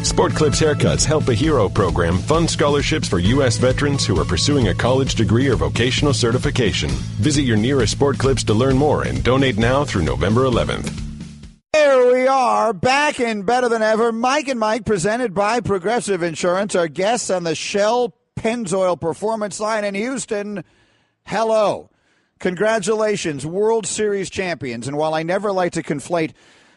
Sport Clips Haircuts Help a Hero program funds scholarships for U.S. veterans who are pursuing a college degree or vocational certification. Visit your nearest Sport Clips to learn more and donate now through November 11th. Here we are, back and better than ever. Mike and Mike, presented by Progressive Insurance. Our guests on the Shell Pennzoil Performance Line in Houston. Hello. Congratulations, World Series champions. And while I never like to conflate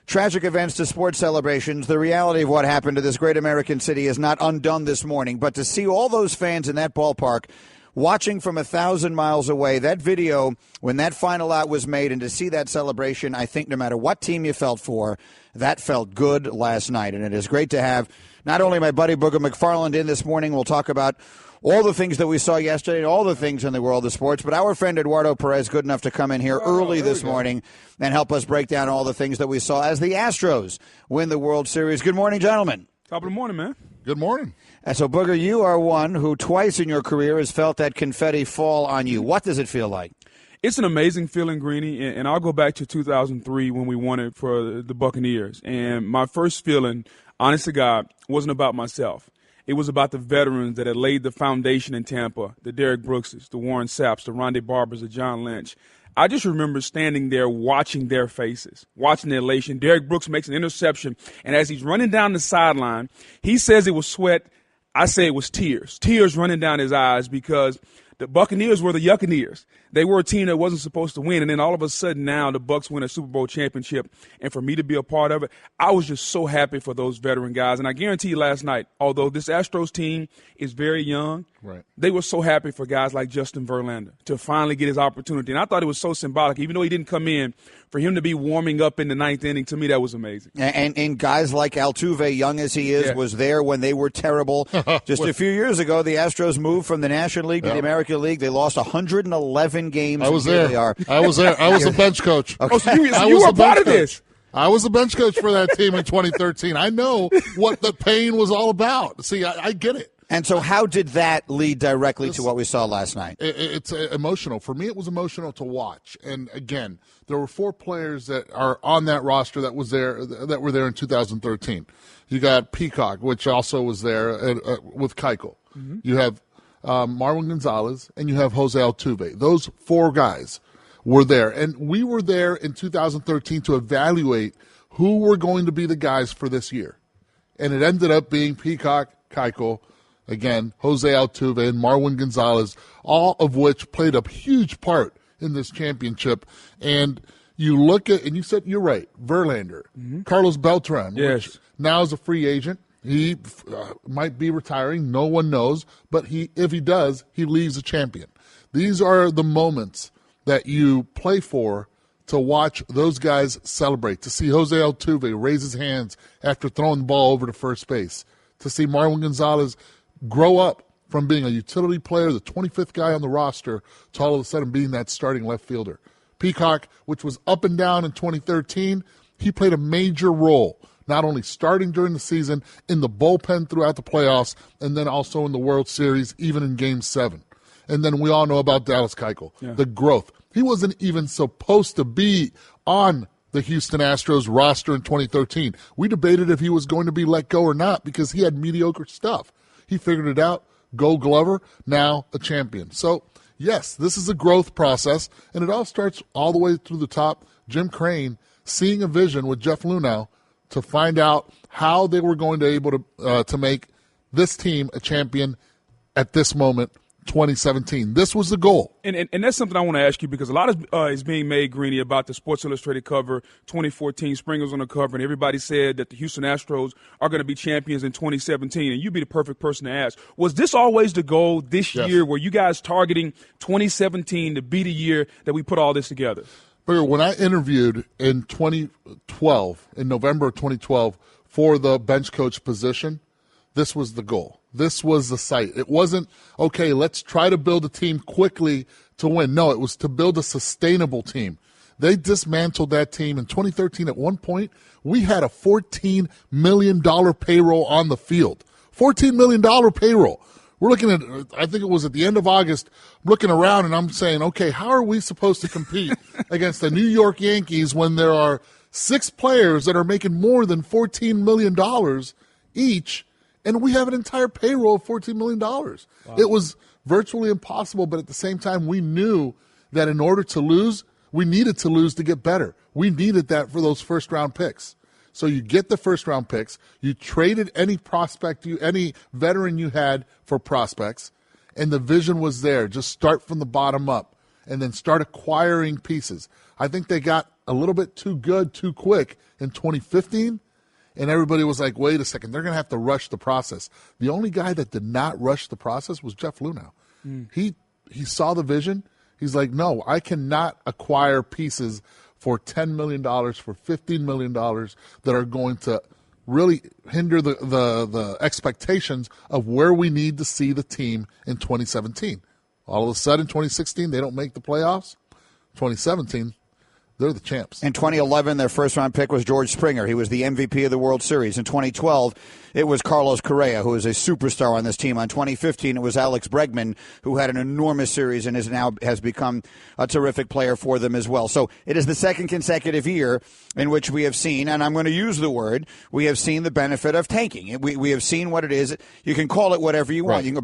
tragic events to sports celebrations, the reality of what happened to this great American city is not undone this morning. But to see all those fans in that ballpark watching from 1,000 miles away, that video, when that final out was made, and to see that celebration, I think no matter what team you felt for, that felt good last night. And it is great to have not only my buddy Booger McFarland in this morning. We'll talk about all the things that we saw yesterday and all the things in the world of sports, but our friend Eduardo Perez, good enough to come in here early this morning and help us break down all the things that we saw as the Astros win the World Series. Good morning, gentlemen. Top of the morning, man. Good morning. And so, Booger, you are one who twice in your career has felt that confetti fall on you. What does it feel like? It's an amazing feeling, Greeny, and I'll go back to 2003 when we won it for the Buccaneers. And my first feeling, honest to God, wasn't about myself. It was about the veterans that had laid the foundation in Tampa, the Derek Brookses, the Warren Sapps, the Rondé Barbers, the John Lynch. I just remember standing there watching their faces, watching the elation. Derek Brooks makes an interception, and as he's running down the sideline, he says it was sweat. I say it was tears. Tears running down his eyes because the Buccaneers were the Yuccaneers. They were a team that wasn't supposed to win, and then all of a sudden now the Bucs win a Super Bowl championship. And for me to be a part of it, I was just so happy for those veteran guys. And I guarantee you last night, although this Astros team is very young, right, they were so happy for guys like Justin Verlander to finally get his opportunity. And I thought it was so symbolic, even though he didn't come in, for him to be warming up in the ninth inning, to me that was amazing. And guys like Altuve, young as he is, was there when they were terrible. Just a few years ago, the Astros moved from the National League to the American League. They lost 111 games. I was there. I was there. I was a bench coach. Okay. Oh, so you were part of this. I was a bench coach for that team in 2013. I know what the pain was all about. See, I get it. And so how did that lead directly to what we saw last night? It's emotional. For me, it was emotional to watch. And, again, there were 4 players that are on that roster that were there in 2013. You got Peacock, which also was there with Keuchel. Mm-hmm. You have Marwin Gonzalez, and you have Jose Altuve. Those 4 guys were there. And we were there in 2013 to evaluate who were going to be the guys for this year. And it ended up being Peacock, Keuchel, again, Jose Altuve, and Marwin Gonzalez, all of which played a huge part in this championship. And you look at, and you said, you're right, Verlander, Carlos Beltran, which now is a free agent. He might be retiring. No one knows. But if he does, he leaves a champion. These are the moments that you play for to watch those guys celebrate, to see Jose Altuve raise his hands after throwing the ball over to first base, to see Marwin Gonzalez grow up from being a utility player, the 25th guy on the roster, to all of a sudden being that starting left fielder. Peacock, which was up and down in 2013, he played a major role, not only starting during the season, in the bullpen throughout the playoffs, and then also in the World Series, even in Game 7. And then we all know about Dallas Keuchel, the growth. He wasn't even supposed to be on the Houston Astros roster in 2013. We debated if he was going to be let go or not because he had mediocre stuff. He figured it out. Gold Glover, now a champion. So, yes, this is a growth process, and it all starts all the way through the top. Jim Crane seeing a vision with Jeff Luhnow to find out how they were going to be able to make this team a champion at this moment, 2017. This was the goal. And that's something I want to ask you, because a lot is being made, Greeny, about the Sports Illustrated cover, 2014. Springer's on the cover, and everybody said that the Houston Astros are going to be champions in 2017, and you'd be the perfect person to ask. Was this always the goal this year? Were you guys targeting 2017 to be the year that we put all this together? But when I interviewed in 2012, in November of 2012, for the bench coach position, this was the goal. This was the site. It wasn't, okay, let's try to build a team quickly to win. No, it was to build a sustainable team. They dismantled that team. In 2013, at one point, we had a $14 million payroll on the field. $14 million payroll. We're looking at, I think it was at the end of August, looking around, and I'm saying, okay, how are we supposed to compete against the New York Yankees when there are 6 players that are making more than $14 million each, and we have an entire payroll of $14 million. Wow. It was virtually impossible, but at the same time, we knew that in order to lose, we needed to lose to get better. We needed that for those first-round picks. So you get the first-round picks. You traded any prospect, any veteran you had for prospects, and the vision was there. Just start from the bottom up and then start acquiring pieces. I think they got a little bit too good too quick in 2015, and everybody was like, wait a second, they're going to have to rush the process. The only guy that did not rush the process was Jeff Luhnow. He saw the vision. He's like, no, I cannot acquire pieces for $10 million, for $15 million that are going to really hinder the expectations of where we need to see the team in 2017. All of a sudden, 2016, they don't make the playoffs. 2017, they're the champs. In 2011, their first-round pick was George Springer. He was the MVP of the World Series. In 2012, it was Carlos Correa, who is a superstar on this team. On 2015, it was Alex Bregman, who had an enormous series and has become a terrific player for them as well. So it is the second consecutive year in which we have seen, and I'm going to use the word, we have seen the benefit of tanking. We have seen what it is. You can call it whatever you want. Right. You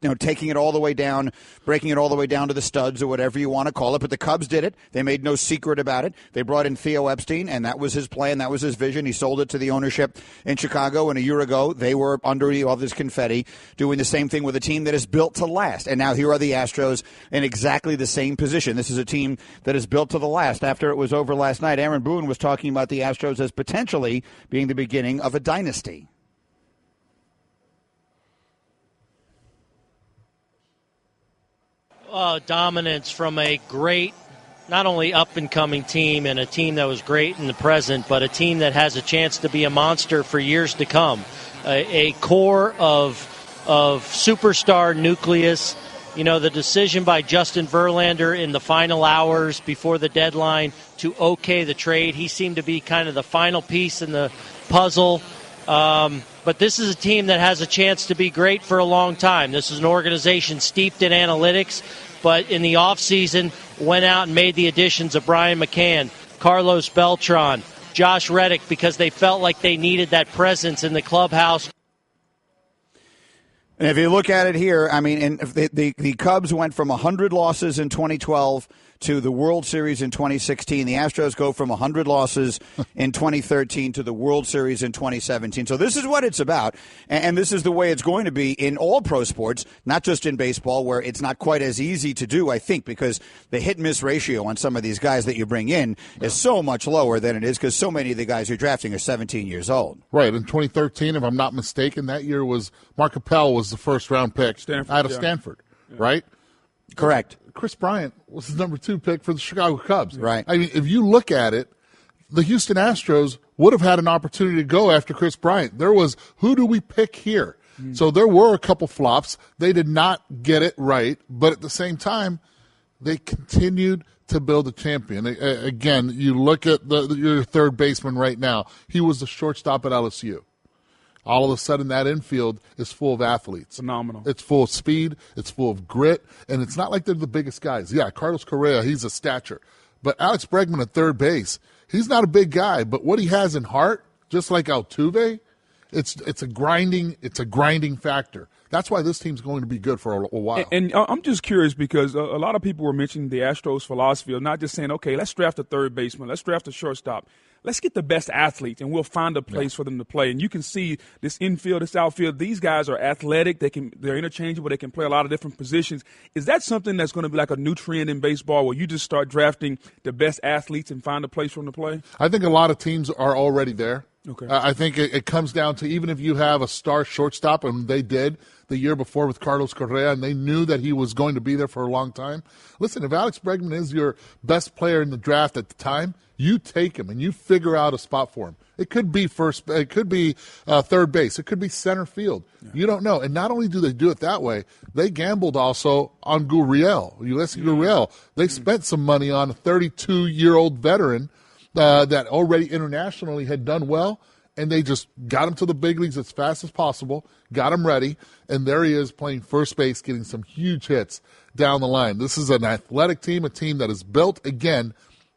can, taking it all the way down, breaking it all the way down to the studs or whatever you want to call it. But the Cubs did it. They made no secret about it. They brought in Theo Epstein, and that was his plan. That was his vision. He sold it to the ownership in Chicago, and a year ago they were under all this confetti doing the same thing with a team that is built to last. And now here are the Astros in exactly the same position. This is a team that is built to the last. After it was over last night, Aaron Boone was talking about the Astros as potentially being the beginning of a dynasty. Dominance from a great, not only up-and-coming team and a team that was great in the present, but a team that has a chance to be a monster for years to come. A core of superstar nucleus. You know, the decision by Justin Verlander in the final hours before the deadline to okay the trade, he seemed to be kind of the final piece in the puzzle. But this is a team that has a chance to be great for a long time. This is an organization steeped in analytics, but in the offseason went out and made the additions of Brian McCann, Carlos Beltran, Josh Reddick, because they felt like they needed that presence in the clubhouse. And if you look at it here, I mean, the Cubs went from 100 losses in 2012 to the World Series in 2016. The Astros go from 100 losses in 2013 to the World Series in 2017. So this is what it's about, and this is the way it's going to be in all pro sports, not just in baseball, where it's not quite as easy to do, I think, because the hit-miss ratio on some of these guys that you bring in is so much lower than it is because so many of the guys you're drafting are 17 years old. Right. In 2013, if I'm not mistaken, that year was Mark Appel was the first-round pick out of Stanford, right? Correct. Chris Bryant was the number 2 pick for the Chicago Cubs. Right. I mean, if you look at it, the Houston Astros would have had an opportunity to go after Chris Bryant. There was, who do we pick here? So there were a couple flops. They did not get it right, but at the same time, they continued to build a champion. Again, you look at your third baseman right now. He was the shortstop at LSU. All of a sudden, that infield is full of athletes. Phenomenal. It's full of speed. It's full of grit. And it's not like they're the biggest guys. Yeah, Carlos Correa, he's a stature. But Alex Bregman at third base, he's not a big guy. But what he has in heart, just like Altuve, it's a grinding factor. That's why this team's going to be good for a while. And I'm just curious because a lot of people were mentioning the Astros' philosophy of not just saying, okay, let's draft a third baseman, let's draft a shortstop. Let's get the best athletes, and we'll find a place for them to play. And you can see this infield, this outfield. These guys are athletic. They're interchangeable. They can play a lot of different positions. Is that something that's going to be like a new trend in baseball where you just start drafting the best athletes and find a place for them to play? I think a lot of teams are already there. Okay. I think it comes down to even if you have a star shortstop, and they did the year before with Carlos Correa, and they knew that he was going to be there for a long time. Listen, if Alex Bregman is your best player in the draft at the time, you take him and you figure out a spot for him. It could be first. It could be third base. It could be center field. Yeah. You don't know. And not only do they do it that way, they gambled also on Gurriel, Ulysses Gurriel. They spent some money on a 32-year-old veteran that already internationally had done well, and they just got him to the big leagues as fast as possible, got him ready, and there he is playing first base, getting some huge hits down the line. This is an athletic team, a team that is built, again,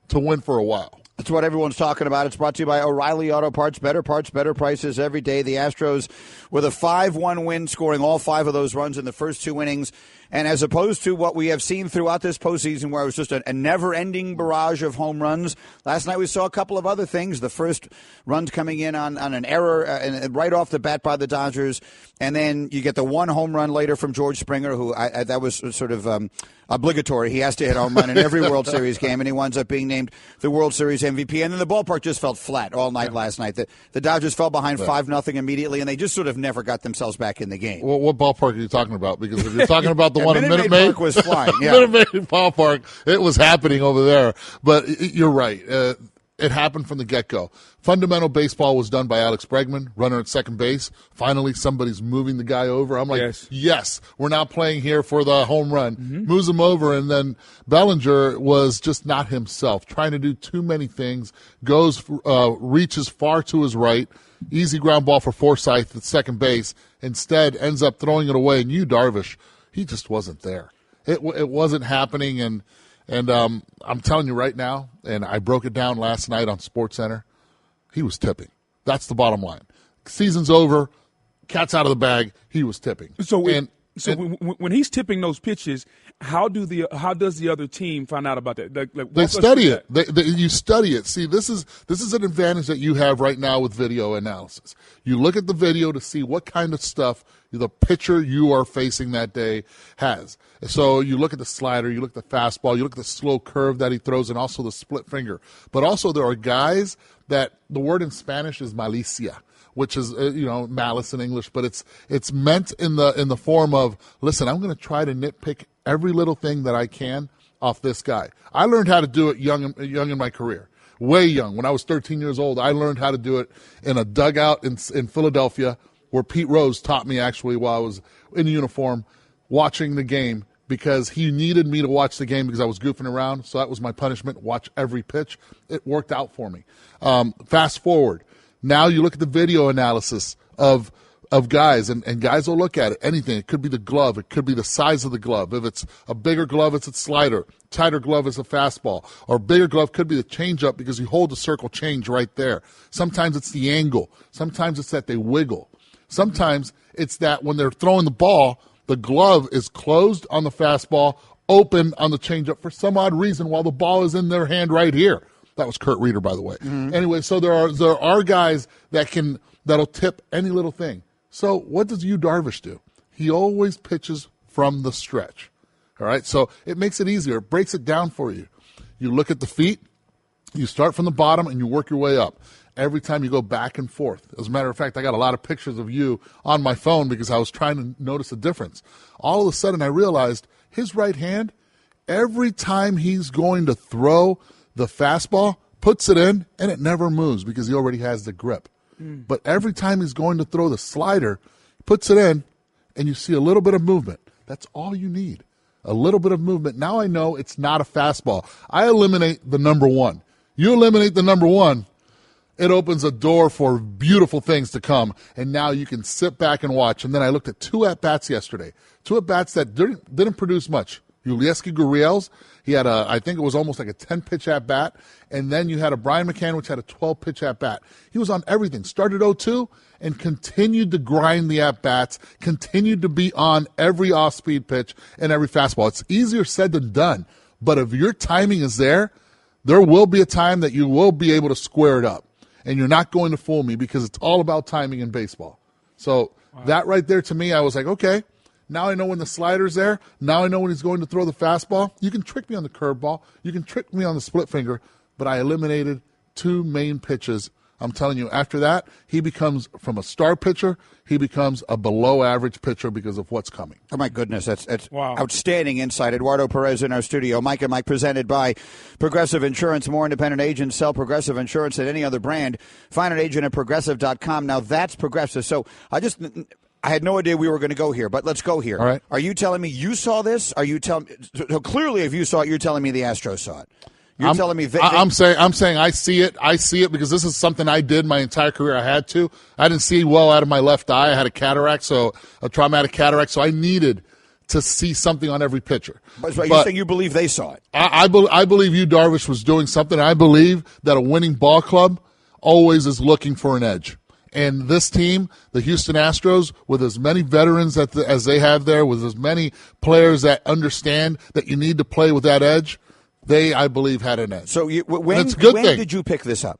to win for a while. That's what everyone's talking about. It's brought to you by O'Reilly Auto Parts. Better parts, better prices every day. The Astros with a 5-1 win, scoring all 5 of those runs in the first 2 innings. And as opposed to what we have seen throughout this postseason, where it was just a never-ending barrage of home runs, last night we saw a couple of other things. The first runs coming in on an error right off the bat by the Dodgers, and then you get the 1 home run later from George Springer, who that was sort of obligatory. He has to hit a home run in every World Series game, and he winds up being named the World Series MVP. And then the ballpark just felt flat all night last night. The Dodgers fell behind 5-0 immediately, and they just sort of never got themselves back in the game. Well, what ballpark are you talking about? Because if you're talking about the one in Minute Maid Park was flying. Yeah. Minute Maid Ballpark, it was happening over there. But you're right. It happened from the get-go. Fundamental baseball was done by Alex Bregman, runner at second base. Finally, somebody's moving the guy over. I'm like, yes, we're not playing here for the home run. Moves him over, and then Bellinger was just not himself, trying to do too many things, reaches far to his right, easy ground ball for Forsythe at second base, instead ends up throwing it away. And Darvish, he just wasn't there. It wasn't happening, and I'm telling you right now, and I broke it down last night on SportsCenter, he was tipping. That's the bottom line. Season's over, cat's out of the bag, he was tipping. When he's tipping those pitches, how does the other team find out about that? They study it. You study it. See, this is an advantage that you have right now with video analysis. You look at the video to see what kind of stuff the pitcher you are facing that day has. So you look at the slider, you look at the fastball, you look at the slow curve that he throws, and also the split finger. But also there are guys that the word in Spanish is malicia, which is malice in English, but it's meant in the form of, listen, I'm going to try to nitpick every little thing that I can off this guy. I learned how to do it young in my career, way young. When I was 13 years old, I learned how to do it in a dugout in Philadelphia, where Pete Rose taught me actually while I was in uniform watching the game, because he needed me to watch the game because I was goofing around. So that was my punishment, watch every pitch. It worked out for me. Fast forward. Now you look at the video analysis of guys, and guys will look at it. Anything. It could be the glove. It could be the size of the glove. If it's a bigger glove, it's a slider. Tighter glove is a fastball. Or bigger glove could be the changeup because you hold the circle change right there. Sometimes it's the angle. Sometimes it's that they wiggle. Sometimes it's that when they're throwing the ball, the glove is closed on the fastball, open on the changeup for some odd reason while the ball is in their hand right here. That was Kurt Reeder, by the way. Anyway, so there are guys that'll tip any little thing. So what does Darvish do? He always pitches from the stretch. All right, so it makes it easier. It breaks it down for you. You look at the feet. You start from the bottom and you work your way up. Every time you go back and forth. As a matter of fact, I got a lot of pictures of you on my phone because I was trying to notice a difference. All of a sudden, I realized his right hand, every time he's going to throw the fastball, puts it in, and it never moves because he already has the grip. But every time he's going to throw the slider, he puts it in, and you see a little bit of movement. That's all you need, a little bit of movement. Now I know it's not a fastball. I eliminate the number one. You eliminate the number one, it opens a door for beautiful things to come, and now you can sit back and watch. And then I looked at 2 at-bats yesterday, 2 at-bats that didn't produce much. Yulieski Gurriel's, he had I think it was almost like a 10-pitch at-bat, and then you had a Brian McCann, which had a 12-pitch at-bat. He was on everything. Started 0-2 and continued to grind the at-bats, continued to be on every off-speed pitch and every fastball. It's easier said than done, but if your timing is there will be a time that you will be able to square it up. And you're not going to fool me because it's all about timing in baseball. So that right there to me, I was like, okay, now I know when the slider's there. Now I know when he's going to throw the fastball. You can trick me on the curveball. You can trick me on the split finger. But I eliminated 2 main pitches. I'm telling you, after that, he becomes, from a star pitcher, he becomes a below-average pitcher because of what's coming. Oh, my goodness. That's outstanding insight. Eduardo Perez in our studio. Mike and Mike presented by Progressive Insurance. More independent agents sell Progressive Insurance than any other brand. Find an agent at Progressive.com. Now, that's Progressive. So I had no idea we were going to go here, but let's go here. All right. Are you telling me you saw this? Are you telling so clearly if you saw it, you're telling me the Astros saw it? You're telling me I'm saying I see it. I see it because this is something I did my entire career. I had to. I didn't see well out of my left eye. I had a traumatic cataract, so I needed to see something on every pitcher. But you're saying you believe they saw it? I believe Yu Darvish was doing something. I believe that a winning ball club always is looking for an edge. And this team, the Houston Astros, with as many veterans as they have there, with as many players that understand that you need to play with that edge, they, I believe, had an edge. So when did you pick this up?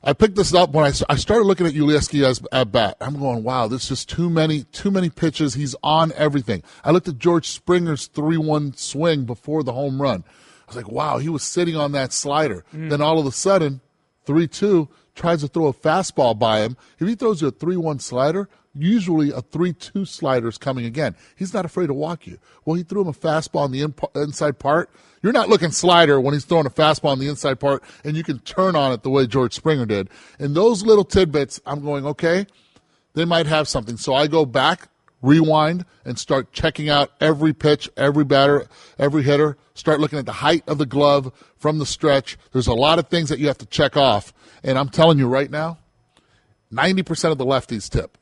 I picked this up when I started looking at Ulieski at bat. I'm going, wow, there's just too many pitches. He's on everything. I looked at George Springer's 3-1 swing before the home run. I was like, wow, he was sitting on that slider. Then all of a sudden, 3-2, tries to throw a fastball by him. If he throws you a 3-1 slider, usually a 3-2 slider is coming again. He's not afraid to walk you. Well, he threw him a fastball on the inside part. You're not looking slider when he's throwing a fastball on the inside part, and you can turn on it the way George Springer did. And those little tidbits, I'm going, okay, they might have something. So I go back, rewind, and start checking out every pitch, every batter, every hitter, start looking at the height of the glove from the stretch. There's a lot of things that you have to check off. And I'm telling you right now, 90% of the lefties tip.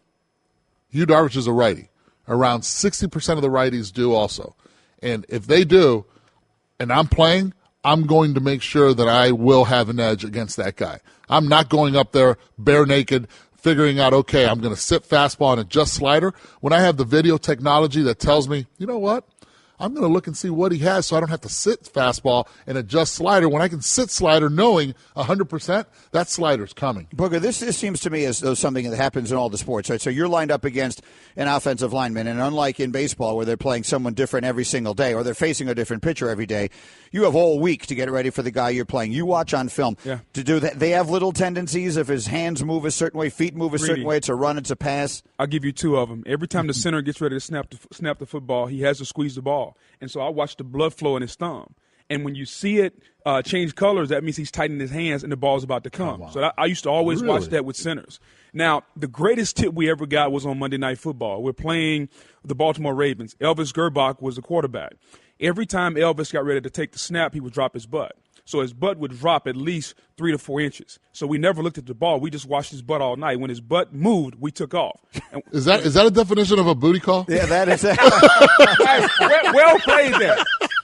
Yu Darvish is a righty. Around 60% of the righties do also. And if they do, and I'm playing, I'm going to make sure that I will have an edge against that guy. I'm not going up there bare naked, figuring out, okay, I'm going to sit fastball and adjust slider. When I have the video technology that tells me, you know what, I'm going to look and see what he has so I don't have to sit fastball and adjust slider. When I can sit slider knowing 100% that slider's coming. Booger, this seems to me as though something that happens in all the sports, right? So you're lined up against an offensive lineman, and unlike in baseball where they're playing someone different every single day or they're facing a different pitcher every day, you have all week to get ready for the guy you're playing. You watch on film to do that. They have little tendencies. If his hands move a certain way, feet move a certain way, it's a run, it's a pass. I'll give you two of them. Every time the center gets ready to snap the football, he has to squeeze the ball. And so I watch the blood flow in his thumb. And when you see it change colors, that means he's tightening his hands and the ball's about to come. So I used to always watch that with centers. Now, the greatest tip we ever got was on Monday Night Football. We're playing the Baltimore Ravens. Elvis Gerbach was the quarterback. Every time Elvis got ready to take the snap, he would drop his butt. So his butt would drop at least 3 to 4 inches. So we never looked at the ball. We just watched his butt all night. When his butt moved, we took off. Is that a definition of a booty call? Yeah, that is well played there.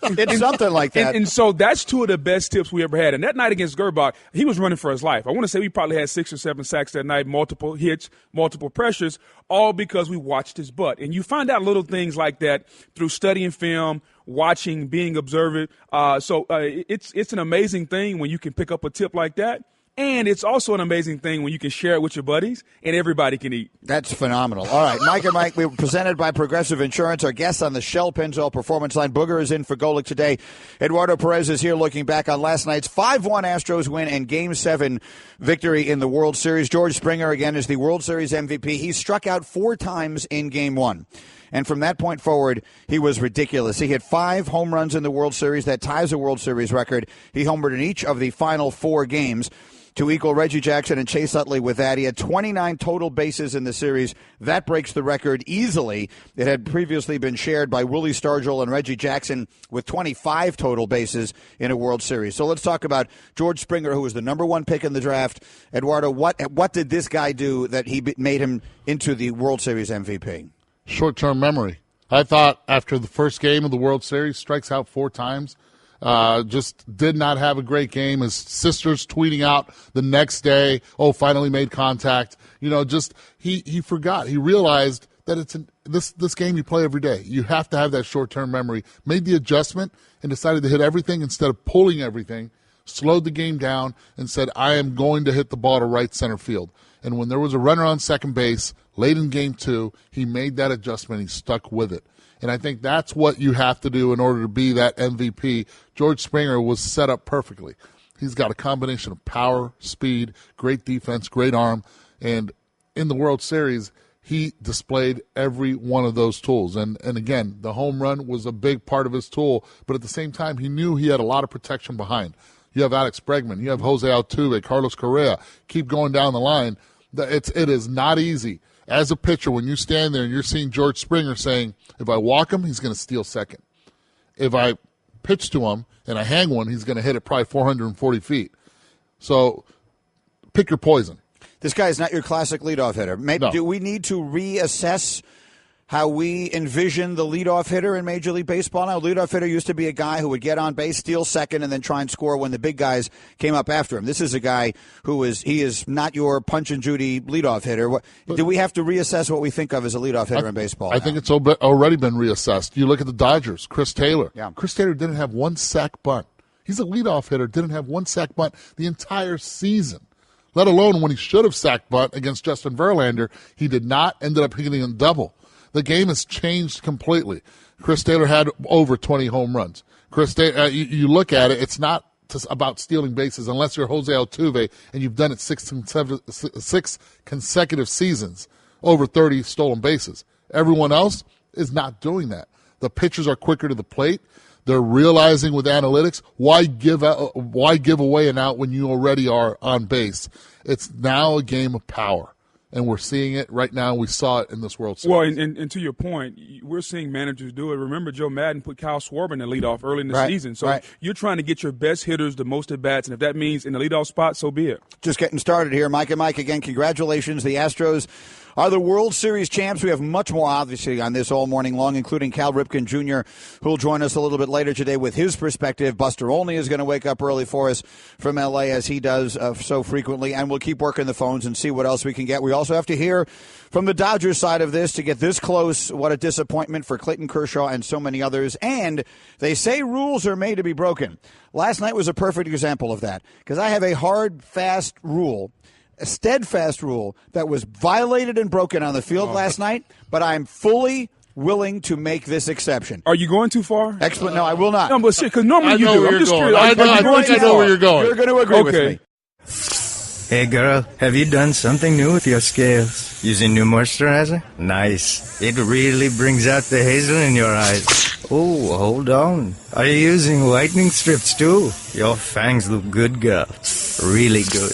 It's something like that. And so that's two of the best tips we ever had. And that night against Gerbach, he was running for his life. I want to say we probably had 6 or 7 sacks that night, multiple hits, multiple pressures, all because we watched his butt. And you find out little things like that through studying film, watching, being observant. So it's an amazing thing when you can pick up a tip like that. And it's also an amazing thing when you can share it with your buddies and everybody can eat. That's phenomenal. All right, Mike and Mike, we were presented by Progressive Insurance. Our guest on the Shell Pennzoil Performance Line, Booger, is in for Golick today. Eduardo Perez is here looking back on last night's 5-1 Astros win and Game 7 victory in the World Series. George Springer, again, is the World Series MVP. He struck out 4 times in Game 1. And from that point forward, he was ridiculous. He hit 5 home runs in the World Series. That ties a World Series record. He homered in each of the final 4 games to equal Reggie Jackson and Chase Utley with that. He had 29 total bases in the series. That breaks the record easily. It had previously been shared by Willie Stargell and Reggie Jackson with 25 total bases in a World Series. So let's talk about George Springer, who was the number 1 pick in the draft. Eduardo, what did this guy do that he made him into the World Series MVP? Short-term memory. I thought after the first game of the World Series, strikes out 4 times. Just did not have a great game. His sister's tweeting out the next day, finally made contact. Just he forgot. He realized that it's this game you play every day. You have to have that short-term memory. Made the adjustment and decided to hit everything instead of pulling everything. Slowed the game down and said, I am going to hit the ball to right center field. And when there was a runner on second base late in Game 2, he made that adjustment. He stuck with it. And I think that's what you have to do in order to be that MVP. George Springer was set up perfectly. He's got a combination of power, speed, great defense, great arm. And in the World Series, he displayed every one of those tools. And again, the home run was a big part of his tool. But at the same time, he knew he had a lot of protection behind. You have Alex Bregman. You have Jose Altuve, Carlos Correa. Keep going down the line. It is not easy. As a pitcher, when you stand there and you're seeing George Springer saying, if I walk him, he's going to steal second. If I pitch to him and I hang one, he's going to hit it probably 440 feet. So pick your poison. This guy is not your classic leadoff hitter. No. Do we need to reassess how we envision the leadoff hitter in Major League Baseball now? Leadoff hitter used to be a guy who would get on base, steal second, and then try and score when the big guys came up after him. This is a guy he is not your Punch and Judy leadoff hitter. Do we have to reassess what we think of as a leadoff hitter in baseball? I think it's already been reassessed. You look at the Dodgers, Chris Taylor. Yeah. Chris Taylor didn't have one sack bunt. He's a leadoff hitter, didn't have one sack bunt the entire season, let alone when he should have sacked bunt against Justin Verlander. He did not, ended up hitting a double. The game has changed completely. Chris Taylor had over 20 home runs. You look at it, it's not about stealing bases unless you're Jose Altuve and you've done it six consecutive seasons, over 30 stolen bases. Everyone else is not doing that. The pitchers are quicker to the plate. They're realizing with analytics, why give away an out when you already are on base? It's now a game of power. And we're seeing it right now. We saw it in this World Series. Well, and to your point, we're seeing managers do it. Remember, Joe Madden put Kyle Schwarber in the leadoff early in the season. So you're trying to get your best hitters the most at-bats, and if that means in the leadoff spot, so be it. Just getting started here. Mike and Mike, again, congratulations. The Astros are the World Series champs. We have much more, obviously, on this all morning long, including Cal Ripken Jr., who will join us a little bit later today with his perspective. Buster Olney is going to wake up early for us from L.A., as he does so frequently, and we'll keep working the phones and see what else we can get. We also have to hear from the Dodgers side of this to get this close. What a disappointment for Clayton Kershaw and so many others. And they say rules are made to be broken. Last night was a perfect example of that, because I have a hard, fast rule, a steadfast rule that was violated and broken on the field last night, but I'm fully willing to make this exception. Are you going too far? Excellent. No, I will not. No, but because normally you do. I'm just curious. I know where you're going. You're going to agree with me. Hey girl, have you done something new with your scales? Using new moisturizer? Nice. It really brings out the hazel in your eyes. Oh, hold on. Are you using whitening strips too? Your fangs look good, girl. Really good.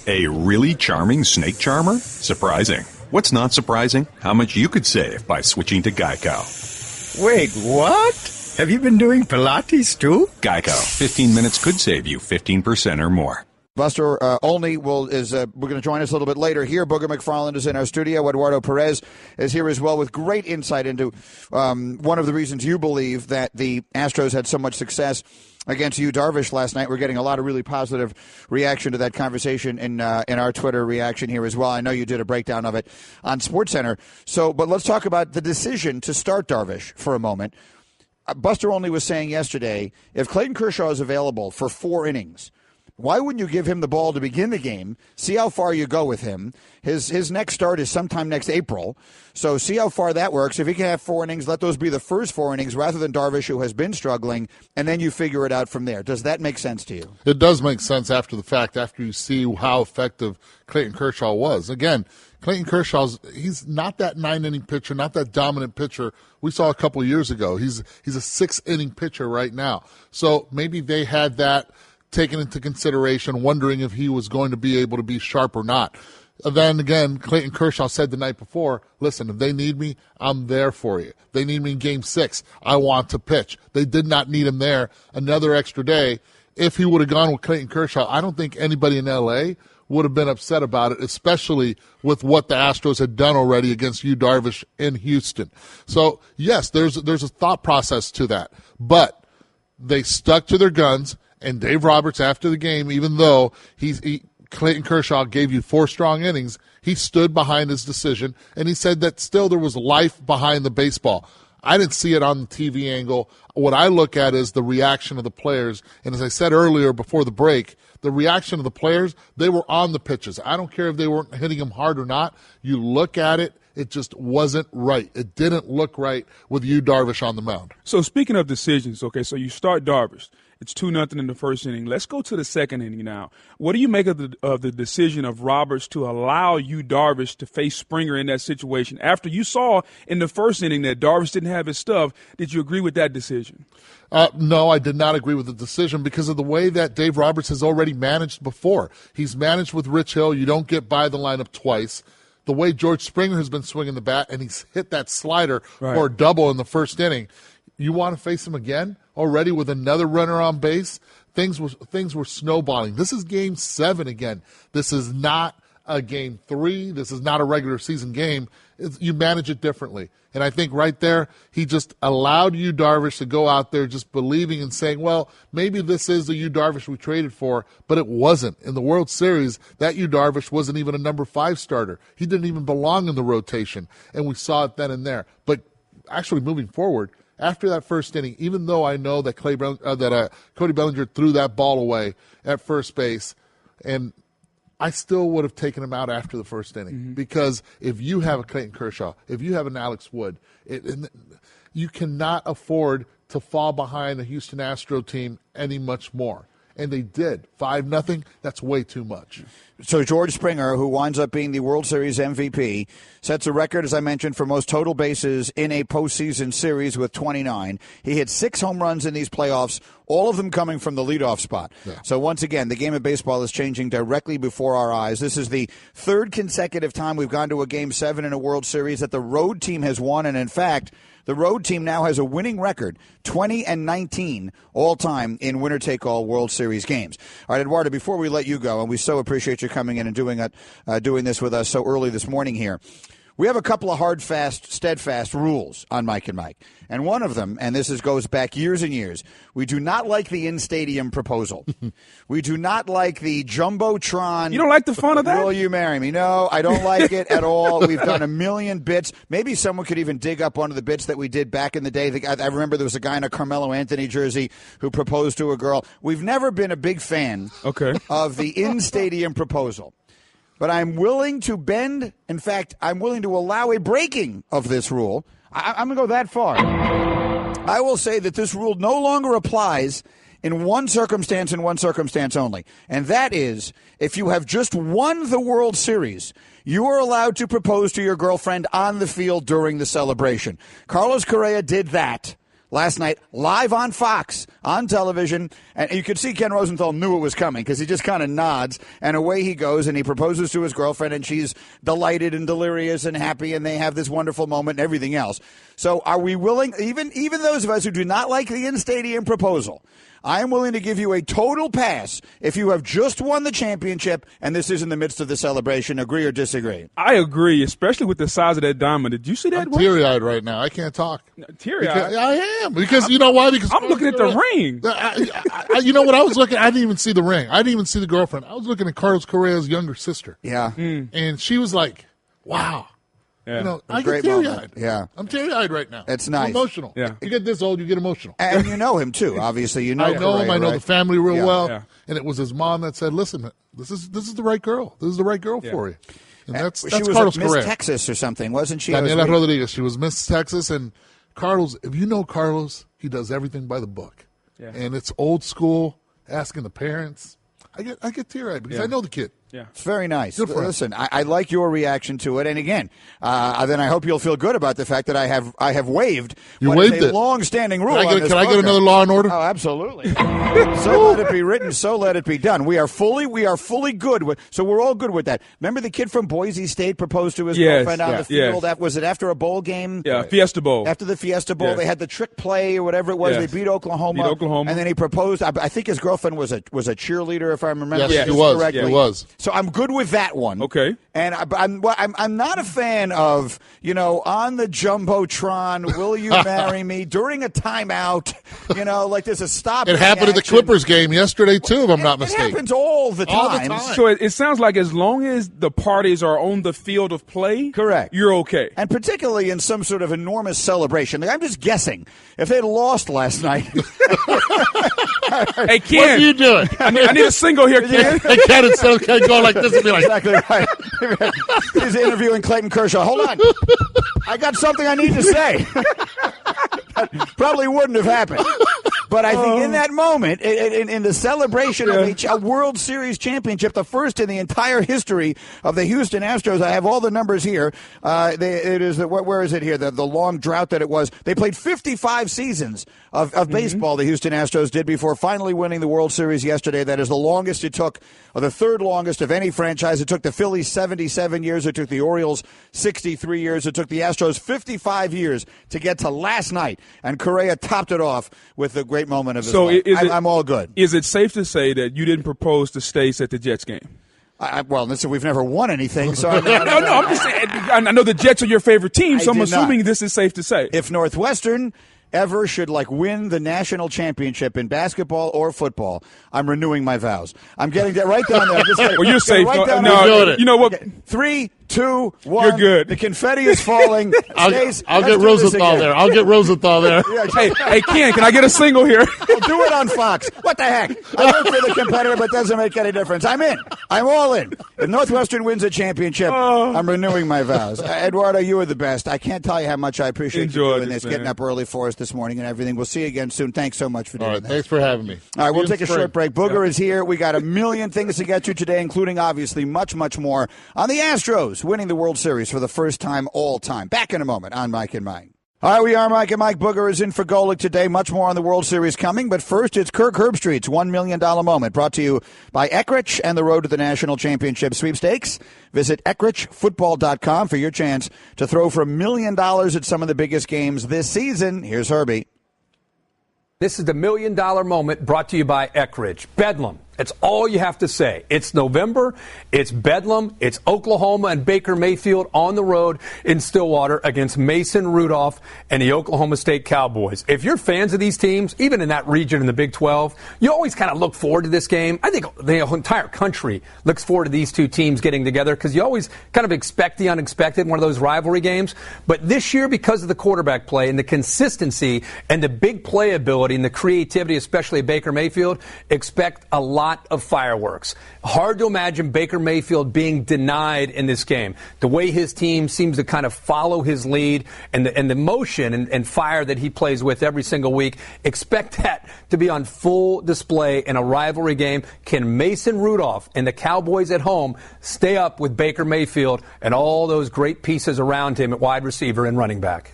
A really charming snake charmer? Surprising. What's not surprising? How much you could save by switching to Geico. Wait, what? Have you been doing Pilates too? Geico. 15 minutes could save you 15% or more. Buster Olney we're going to join us a little bit later here. Booger McFarland is in our studio. Eduardo Perez is here as well with great insight into one of the reasons you believe that the Astros had so much success against Yu Darvish last night. We're getting a lot of really positive reaction to that conversation in our Twitter reaction here as well. I know you did a breakdown of it on SportsCenter. But let's talk about the decision to start Darvish for a moment. Buster Olney was saying yesterday, if Clayton Kershaw is available for 4 innings, why wouldn't you give him the ball to begin the game, see how far you go with him? His next start is sometime next April, so see how far that works. If he can have 4 innings, let those be the first 4 innings rather than Darvish, who has been struggling, and then you figure it out from there. Does that make sense to you? It does make sense after the fact, after you see how effective Clayton Kershaw was. Again, Clayton Kershaw's he's not that 9-inning pitcher, not that dominant pitcher we saw a couple of years ago. He's a 6-inning pitcher right now. So maybe they had that taken into consideration, wondering if he was going to be able to be sharp or not. Then again, Clayton Kershaw said the night before, listen, if they need me, I'm there for you. They need me in Game 6. I want to pitch. They did not need him there another extra day. If he would have gone with Clayton Kershaw, I don't think anybody in L.A. would have been upset about it, especially with what the Astros had done already against Yu Darvish in Houston. So, yes, there's a thought process to that. But they stuck to their guns. And Dave Roberts, after the game, even though Clayton Kershaw gave you 4 strong innings, he stood behind his decision, and he said that still there was life behind the baseball. I didn't see it on the TV angle. What I look at is the reaction of the players. And as I said earlier before the break, the reaction of the players, they were on the pitches. I don't care if they weren't hitting them hard or not. You look at it, it just wasn't right. It didn't look right with Yu Darvish on the mound. So speaking of decisions, okay, so you start Darvish. It's 2-0 in the first inning. Let's go to the second inning now. What do you make of the decision of Roberts to allow Yu Darvish to face Springer in that situation? After you saw in the first inning that Darvish didn't have his stuff, did you agree with that decision? No, I did not agree with the decision because of the way that Dave Roberts has already managed before. He's managed with Rich Hill. You don't get by the lineup twice. The way George Springer has been swinging the bat, and he's hit that slider for a double in the first inning. You want to face him again already with another runner on base? Things were snowballing. This is Game 7 again. This is not a Game 3. This is not a regular season game. You manage it differently. And I think right there, he just allowed Yu Darvish to go out there just believing and saying, well, maybe this is the Yu Darvish we traded for, but it wasn't. In the World Series, that Yu Darvish wasn't even a number 5 starter. He didn't even belong in the rotation, and we saw it then and there. But actually moving forward, after that first inning, even though I know that Cody Bellinger threw that ball away at first base, and I still would have taken him out after the first inning because if you have a Clayton Kershaw, if you have an Alex Wood, you cannot afford to fall behind the Houston Astros team any much more. And they did. 5-0, that's way too much. So George Springer, who winds up being the World Series MVP, sets a record, as I mentioned, for most total bases in a postseason series with 29. He hit 6 home runs in these playoffs, all of them coming from the leadoff spot. Yeah. So once again, the game of baseball is changing directly before our eyes. This is the 3rd consecutive time we've gone to a Game 7 in a World Series that the road team has won, and in fact, the road team now has a winning record, 20-19 all-time in winner-take-all World Series games. All right, Eduardo, before we let you go, and we so appreciate you coming in and doing this with us so early this morning here, we have a couple of hard, fast, steadfast rules on Mike and Mike. And one of them, and goes back years and years, we do not like the in-stadium proposal. We do not like the Jumbotron. You don't like the fun of that? Will you marry me? No, I don't like it at all. We've done a million bits. Maybe someone could even dig up one of the bits that we did back in the day. I remember there was a guy in a Carmelo Anthony jersey who proposed to a girl. We've never been a big fan of the in-stadium proposal. But I'm willing to bend. In fact, I'm willing to allow a breaking of this rule. I'm going to go that far. I will say that this rule no longer applies in one circumstance and one circumstance only. And that is, if you have just won the World Series, you are allowed to propose to your girlfriend on the field during the celebration. Carlos Correa did that last night, live on Fox, on television, and you could see Ken Rosenthal knew it was coming because he just kind of nods, and away he goes, and he proposes to his girlfriend, and she's delighted and delirious and happy, and they have this wonderful moment and everything else. So are we willing, even those of us who do not like the in-stadium proposal, I am willing to give you a total pass if you have just won the championship and this is in the midst of the celebration. Agree or disagree? I agree, especially with the size of that diamond. Did you see that? I'm teary-eyed right now. I can't talk. Teary-eyed? I am. Because you know why? Because I'm looking at the ring. You know what I was looking at? I didn't even see the ring. I didn't even see the girlfriend. I was looking at Carlos Correa's younger sister. Yeah. And she was like, wow. Yeah. You know, I get teary-eyed. Yeah. I'm teary-eyed right now. It's nice. I'm emotional. Yeah. You get this old, you get emotional. And you know him, too. Obviously, you know I know him. I know the family real well. Yeah. And it was his mom that said, listen, this is the right girl. This is the right girl for you. And that's she was Carlos Miss Correa. Texas or something, wasn't she? Daniela Rodriguez. She was Miss Texas. And Carlos, if you know Carlos, he does everything by the book. Yeah. And it's old school, asking the parents. I get teary-eyed because I know the kid. Yeah. It's very nice. Good for Listen, I like your reaction to it, and again, then I hope you'll feel good about the fact that I have waived. You waived is a it. long-standing rule. Can I get another Law and Order? Oh, absolutely. So let it be written. So let it be done. We are fully good with. So we're all good with that. Remember the kid from Boise State proposed to his girlfriend on the field. Yes. Was it after a bowl game? Yeah, Fiesta Bowl. After the Fiesta Bowl, they had the trick play or whatever it was. Yes. They beat Oklahoma. And then he proposed. I think his girlfriend was a cheerleader, if I remember. Yes, she was. Correctly. She was. So I'm good with that one. Okay. And I'm not a fan of, on the Jumbotron, will you marry me, during a timeout, like there's a stop. It happened at the Clippers game yesterday, too, if I'm not mistaken. It happens all the time. So it sounds like as long as the parties are on the field of play, correct, you're okay. And particularly in some sort of enormous celebration. Like, I'm just guessing. If they lost last night. Hey, Ken. What are you doing? I need a single here, Ken. Hey, Ken, instead of going like this, and be like, exactly right. He's interviewing Clayton Kershaw. Hold on. I got something I need to say. That probably wouldn't have happened. But I think in that moment, in the celebration of a World Series championship, the first in the entire history of the Houston Astros, I have all the numbers here. Where is it here? The long drought that it was. They played 55 seasons of baseball, the Houston Astros did, before finally winning the World Series yesterday. That is the longest it took, or the third longest of any franchise. It took the Phillies 77 years. It took the Orioles 63 years. It took the Astros 55 years to get to last night. And Correa topped it off with the great moment of his life. I'm all good. Is it safe to say that you didn't propose to Stace at the Jets game? Well, listen, we've never won anything, so I'm just saying. I know the Jets are your favorite team, so I'm assuming this is safe to say. If Northwestern ever should win the national championship in basketball or football, I'm renewing my vows. I'm getting that right down there. Well, you're safe. Right you know what? Okay. 3, 2, 1. You're good. The confetti is falling. I'll get Rosenthal there. I'll get Rosenthal there. Hey, Ken, can I get a single here? I'll do it on Fox. What the heck? I work for the competitor, but it doesn't make any difference. I'm in. I'm all in. If Northwestern wins a championship, I'm renewing my vows. Eduardo, you are the best. I can't tell you how much I appreciate you doing this, getting up early for us this morning and everything. We'll see you again soon. Thanks so much for doing this. Thanks for having me. All right, we'll take a short break. Booger is here. We got a million things to get to today, including, obviously, much, much more on the Astros winning the World Series for the first time all time. Back in a moment on Mike and Mike. All right, we are Mike and Mike. Booger is in for Golick today. Much more on the World Series coming. But first, it's Kirk Herbstreit's $1 million moment, brought to you by Eckrich and the road to the National Championship sweepstakes. Visit EckrichFootball.com for your chance to throw for $1 million at some of the biggest games this season. Here's Herbie. This is the $1 million moment brought to you by Eckrich. Bedlam. That's all you have to say. It's November. It's Bedlam. It's Oklahoma and Baker Mayfield on the road in Stillwater against Mason Rudolph and the Oklahoma State Cowboys. If you're fans of these teams, even in that region in the Big 12, you always kind of look forward to this game. I think the entire country looks forward to these two teams getting together because you always kind of expect the unexpected, one of those rivalry games. But this year, because of the quarterback play and the consistency and the big playability and the creativity, especially Baker Mayfield, expect a lot of fireworks. Hard to imagine Baker Mayfield being denied in this game. The way his team seems to kind of follow his lead and the motion and fire that he plays with every single week, expect that to be on full display in a rivalry game. Can Mason Rudolph and the Cowboys at home stay up with Baker Mayfield and all those great pieces around him at wide receiver and running back?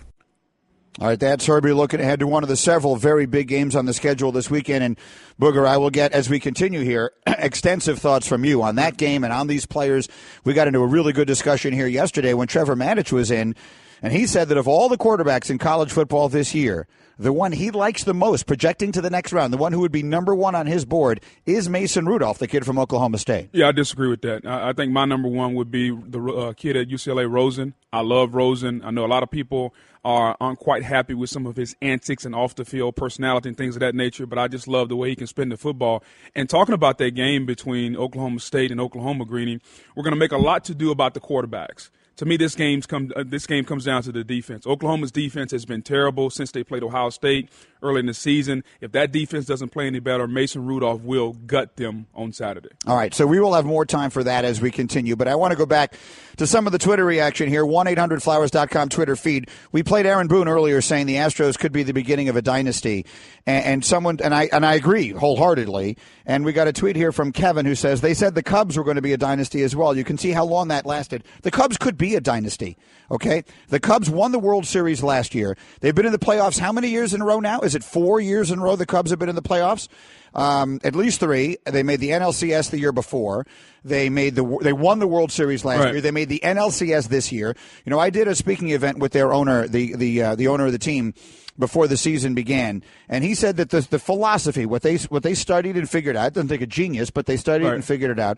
All right, that's Herbie looking ahead to one of the several very big games on the schedule this weekend. And, Booger, I will get, as we continue here, extensive thoughts from you on that game and on these players. We got into a really good discussion here yesterday when Trevor Manich was in, and he said that of all the quarterbacks in college football this year, the one he likes the most, projecting to the next round, the one who would be number one on his board, is Mason Rudolph, the kid from Oklahoma State. Yeah, I disagree with that. I think my number one would be the kid at UCLA, Rosen. I love Rosen. I know a lot of people aren't quite happy with some of his antics and off-the-field personality and things of that nature, but I just love the way he can spin the football. And talking about that game between Oklahoma State and Oklahoma, Greeny, we're going to make a lot to do about the quarterbacks. To me, this game comes down to the defense. Oklahoma's defense has been terrible since they played Ohio State early in the season. If that defense doesn't play any better, Mason Rudolph will gut them on Saturday. All right, so we will have more time for that as we continue. But I want to go back to some of the Twitter reaction here. 1-800-Flowers.com Twitter feed. We played Aaron Boone earlier saying the Astros could be the beginning of a dynasty. And I agree wholeheartedly. And we got a tweet here from Kevin who says, they said the Cubs were going to be a dynasty as well. You can see how long that lasted. The Cubs could be a dynasty, okay? The Cubs won the World Series last year. They've been in the playoffs how many years in a row now? Is it 4 years in a row the Cubs have been in the playoffs? At least 3. They made the NLCS the year before. They won the World Series last year. They made the NLCS this year. You know, I did a speaking event with their owner, the owner of the team, before the season began, and he said that the philosophy, what they studied and figured out, doesn't take a genius, but they studied and figured it out,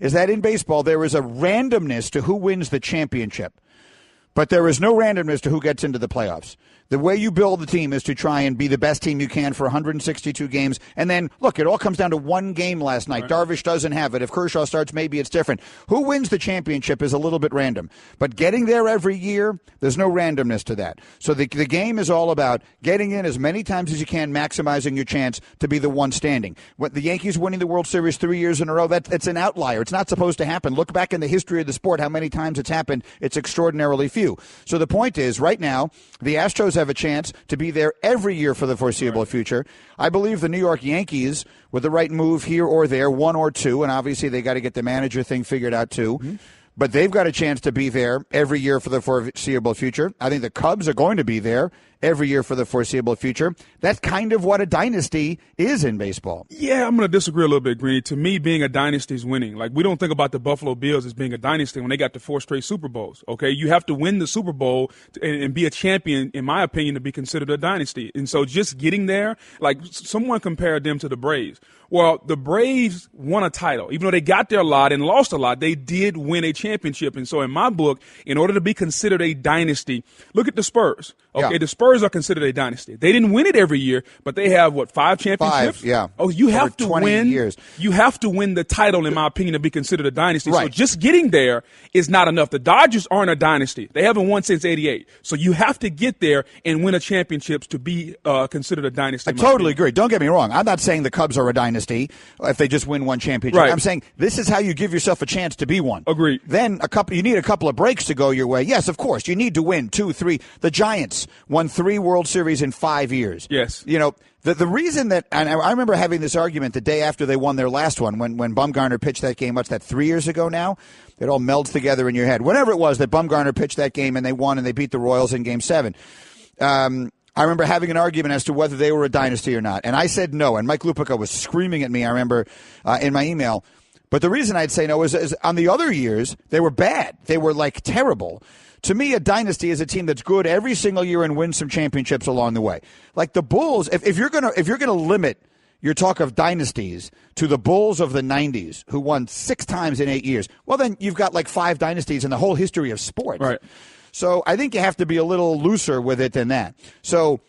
is that in baseball there is a randomness to who wins the championship, but there is no randomness to who gets into the playoffs. The way you build the team is to try and be the best team you can for 162 games. And then, look, it all comes down to one game last night. Right. Darvish doesn't have it. If Kershaw starts, maybe it's different. Who wins the championship is a little bit random. But getting there every year, there's no randomness to that. So the game is all about getting in as many times as you can, maximizing your chance to be the one standing. What the Yankees winning the World Series 3 years in a row, that's an outlier. It's not supposed to happen. Look back in the history of the sport, how many times it's happened. It's extraordinarily few. So the point is, right now, the Astros have a chance to be there every year for the foreseeable future. I believe the New York Yankees, with the right move here or there, 1 or 2, and obviously they got to get the manager thing figured out too, but they've got a chance to be there every year for the foreseeable future. I think the Cubs are going to be there every year for the foreseeable future. That's kind of what a dynasty is in baseball. Yeah, I'm going to disagree a little bit, Greeny. To me, being a dynasty is winning. Like, we don't think about the Buffalo Bills as being a dynasty when they got to 4 straight Super Bowls, okay? You have to win the Super Bowl and be a champion, in my opinion, to be considered a dynasty. And so just getting there, like someone compared them to the Braves. Well, the Braves won a title. Even though they got there a lot and lost a lot, they did win a championship. And so in my book, in order to be considered a dynasty, look at the Spurs. Okay, Yeah. The Spurs are considered a dynasty. They didn't win it every year, but they have, 5 championships? 5, yeah. Oh, you have Over to 20 win. years. You have to win the title, in my opinion, to be considered a dynasty. Right. So just getting there is not enough. The Dodgers aren't a dynasty. They haven't won since '88. So you have to get there and win a championships to be considered a dynasty. I totally agree. Don't get me wrong. I'm not saying the Cubs are a dynasty if they just win one championship. Right. I'm saying this is how you give yourself a chance to be one. Agreed. Then you need a couple of breaks to go your way. Yes, of course. You need to win 2, 3. The Giants won 3 World Series in 5 years. Yes. You know, the reason that, and I remember having this argument the day after they won their last one when Bumgarner pitched that game. What's that, 3 years ago now? It all melds together in your head. Whenever it was that Bumgarner pitched that game and they won and they beat the Royals in Game 7. I remember having an argument as to whether they were a dynasty or not. And I said no. And Mike Lupica was screaming at me, I remember, in my email. But the reason I'd say no is on the other years, they were bad. They were, like, terrible. To me, a dynasty is a team that's good every single year and wins some championships along the way. Like the Bulls, if you're gonna limit your talk of dynasties to the Bulls of the 90s, who won 6 times in 8 years, well, then you've got like 5 dynasties in the whole history of sports. Right. So I think you have to be a little looser with it than that. So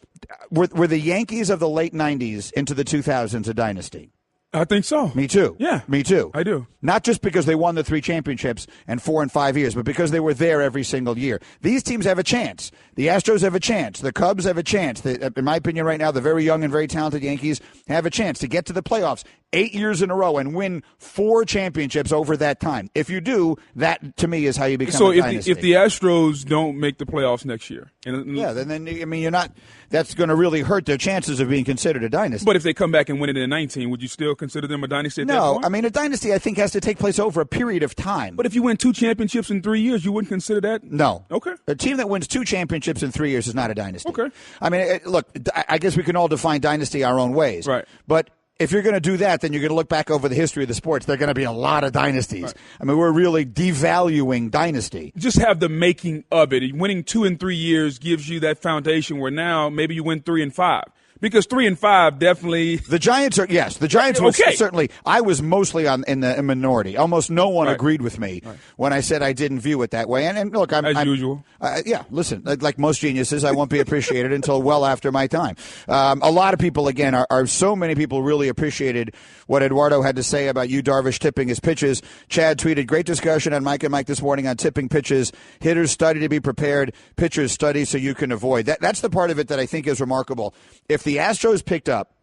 were the Yankees of the late 90s into the 2000s a dynasty? I think so. Me too. Yeah. Me too. I do. Not just because they won the 3 championships and 4 and 5 years, but because they were there every single year. These teams have a chance. The Astros have a chance. The Cubs have a chance. In my opinion right now, the very young and very talented Yankees have a chance to get to the playoffs 8 years in a row and win 4 championships over that time. If you do, that to me is how you become a dynasty. So if the Astros don't make the playoffs next year. Then I mean, you're not. That's going to really hurt their chances of being considered a dynasty. But if they come back and win it in 19, would you still consider them a dynasty at that point? No, I mean, a dynasty, I think, has to take place over a period of time. But if you win 2 championships in 3 years, you wouldn't consider that? No. Okay. A team that wins 2 championships in 3 years is not a dynasty. Okay. I mean, look, I guess we can all define dynasty our own ways. Right. But if you're going to do that, then you're going to look back over the history of the sports. There are going to be a lot of dynasties. Right. I mean, we're really devaluing dynasty. Just have the making of it. Winning 2 and 3 years gives you that foundation where now maybe you win 3 and 5. Because 3 and 5 definitely. The Giants are, yes. The Giants was certainly. I was mostly in the minority. Almost no one agreed with me when I said I didn't view it that way. And look, I'm as usual. Yeah, listen, like most geniuses, I won't be appreciated until well after my time. A lot of people, again, are so many people really appreciated what Eduardo had to say about Yu Darvish tipping his pitches. Chad tweeted, "Great discussion on Mike and Mike this morning on tipping pitches. Hitters study to be prepared. Pitchers study so you can avoid." That's the part of it that I think is remarkable. If the Astros picked up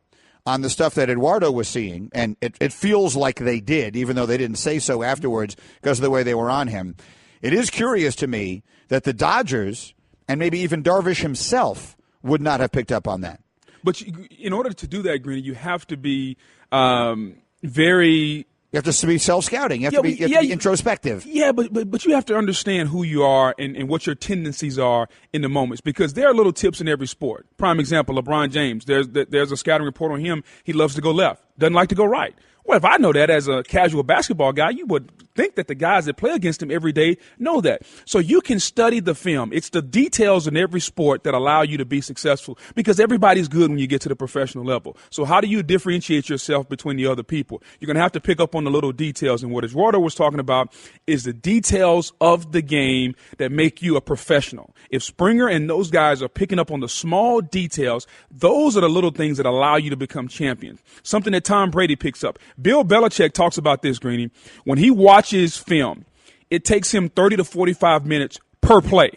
on the stuff that Eduardo was seeing, and it feels like they did, even though they didn't say so afterwards because of the way they were on him, it is curious to me that the Dodgers and maybe even Darvish himself would not have picked up on that. But in order to do that, Greeny, you have to be very. You have to be self-scouting. You have to be introspective. Yeah, but you have to understand who you are and what your tendencies are in the moments, because there are little tips in every sport. Prime example, LeBron James. There's a scouting report on him. He loves to go left, doesn't like to go right. Well, if I know that as a casual basketball guy, you would think that the guys that play against him every day know that. So you can study the film. It's the details in every sport that allow you to be successful, because everybody's good when you get to the professional level. So how do you differentiate yourself between the other people? You're going to have to pick up on the little details. And what Eduardo was talking about is the details of the game that make you a professional. If Springer and those guys are picking up on the small details, those are the little things that allow you to become champions. Something that Tom Brady picks up. Bill Belichick talks about this, Greeny. When he watches film, it takes him 30 to 45 minutes per play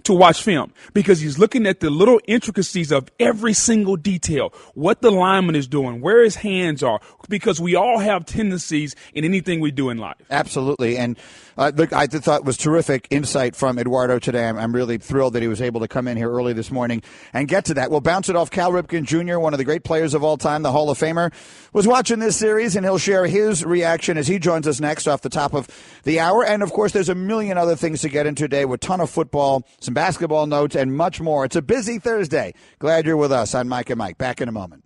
to watch film, because he's looking at the little intricacies of every single detail, what the lineman is doing, where his hands are, because we all have tendencies in anything we do in life. Absolutely. And I thought it was terrific insight from Eduardo today. I'm really thrilled that he was able to come in here early this morning and get to that. We'll bounce it off Cal Ripken Jr., one of the great players of all time, the Hall of Famer, was watching this series, and he'll share his reaction as he joins us next off the top of the hour. And, of course, there's a million other things to get into today with a ton of football, some basketball notes, and much more. It's a busy Thursday. Glad you're with us on Mike and Mike. Back in a moment.